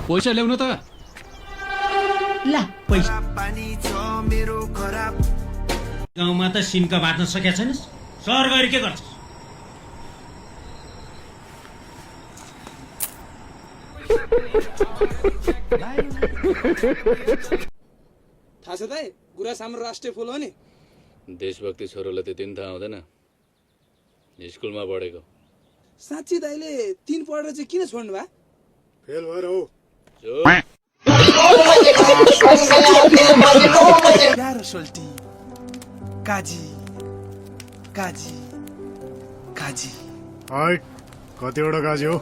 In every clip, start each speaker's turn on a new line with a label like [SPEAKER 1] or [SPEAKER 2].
[SPEAKER 1] पैसा ल्याउन त
[SPEAKER 2] ला पैसा
[SPEAKER 3] गाउँमा त सिन्का बाँच्न सकेका छैनस्, सहर गएर के गर्छस्?
[SPEAKER 4] थाहा छ दाइ, गुराँस हाम्रो राष्ट्रिय फुल हो नि।
[SPEAKER 1] देशभक्ति छोरोलाई त्यति पनि थाहा हुँदैन, स्कुलमा पढेको।
[SPEAKER 4] साँच्ची दाइले 3 पढेर चाहिँ किन छोड्नु भा?
[SPEAKER 5] फेल भएर हो।
[SPEAKER 4] प्यारो सोल्टी काजी काजी काजी
[SPEAKER 5] हाइट कतिवटा काजी हो?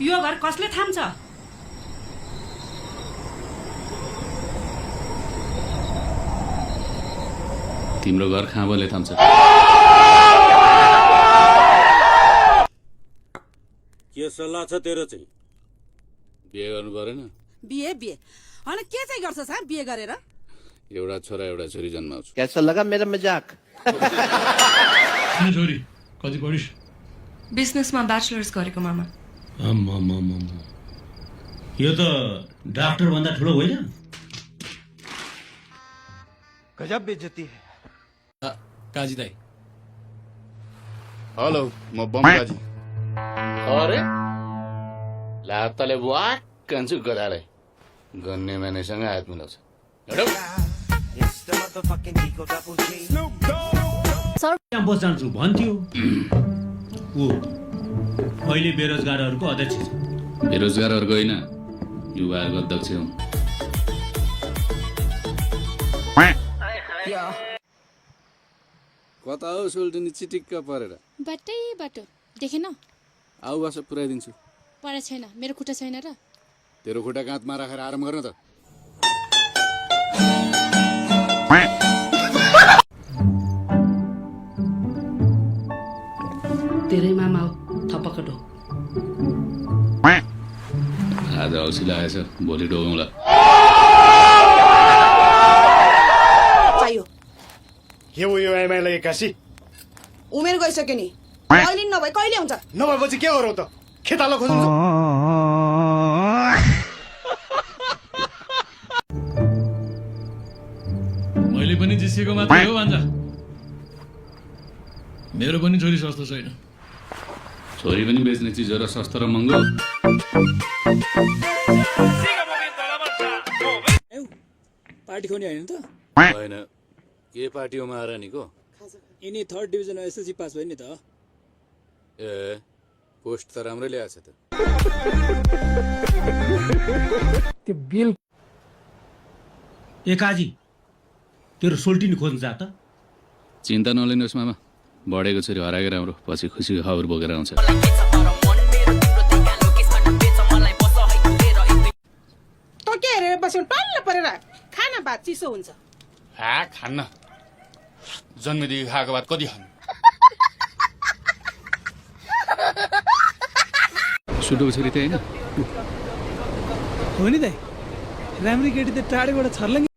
[SPEAKER 2] यो घर कसले थाम्छ?
[SPEAKER 1] तिम्रो घर खाँबोले थाम्छ।
[SPEAKER 3] के सल्लाह छ तेरो चाहिँ?
[SPEAKER 1] बिहे गर्नु परेन?
[SPEAKER 2] बिहे बिहे होइन, के चाहिँ गर्छस् हा बिहे गरेर?
[SPEAKER 1] एउटा छोरा एउटा छोरी जन्माउँछु।
[SPEAKER 6] कैसा लगा मेरा मजाक?
[SPEAKER 1] छोरी कति पढिस्?
[SPEAKER 7] बिजनेसमा ब्याचलर्स गरेको मामा।
[SPEAKER 3] यो त डाक्टर भन्दा ठुलो होइन?
[SPEAKER 6] गजब बेइज्जती है।
[SPEAKER 1] काजी दाई।
[SPEAKER 5] हेलो, म बम काजी।
[SPEAKER 1] अरे लाप्ताले वाक कान्छु गदालाई गन्ने मानेसँग हात मिलाउँछ।
[SPEAKER 3] क्याम्पस जान्छु भन्थ्यो। ऊ अहिले बेरोजगारहरूको अध्यक्ष छ।
[SPEAKER 1] बेरोजगारहरूको होइन, युवाहरूको अध्यक्ष हुँ।
[SPEAKER 8] कता हो सोल्टिनी चिटिक्क परेर?
[SPEAKER 9] बाटै बाटो देखेन?
[SPEAKER 8] आउ बास पुऱ्याइदिन्छु।
[SPEAKER 9] पढा छैन, मेरो खुट्टा छैन र।
[SPEAKER 8] तेरो खुट्टा काँधमा राखेर आराम गर्न त।
[SPEAKER 2] तेरै मामा हो, थपक्क ढो।
[SPEAKER 1] आज औँसी लागेछ, भोलि डोगौँला।
[SPEAKER 2] चाहियो
[SPEAKER 5] के हो यो एमआईलाई एक्कासी?
[SPEAKER 2] उमेर गइसक्यो नि, अहिले नभए कहिले हुन्छ?
[SPEAKER 5] नभएपछि के गरौ त? खेताला खोज्नु।
[SPEAKER 1] मैले पनि जिसिएको मात्रै हो भन्छ। मेरो पनि छोरी सस्तो छैन। छोरी पनि बेच्ने चिज हो र सस्तो र महँगो।
[SPEAKER 4] पार्टी खुवाउने होइन त?
[SPEAKER 1] होइन, के पार्टी हो महारानीको?
[SPEAKER 4] यिनी 3rd डिभिजन एसएलसी पास भयो नि त।
[SPEAKER 1] ए पोस्ट त राम्रै ल्याएछ त।
[SPEAKER 4] त्यो बिल
[SPEAKER 3] ए काजी, तेरो सोल्टिनी खोज्नु जा त।
[SPEAKER 1] चिन्ता नलिनुहोस् मामा, बढेको छोरी हराएको राम्रो, पछि खुसीको खबर बोकेर आउँछ।
[SPEAKER 2] त के हेरेर बस्यो? टल्ल परेर खाना भात चिसो हुन्छ।
[SPEAKER 8] खान्न, जन्मेदेखि खाएको भात कति खानु?
[SPEAKER 1] सुटोको छोरी त होइन?
[SPEAKER 4] हो नि दाइ, राम्री केटी त टाढेबाट छर्लङ्गी।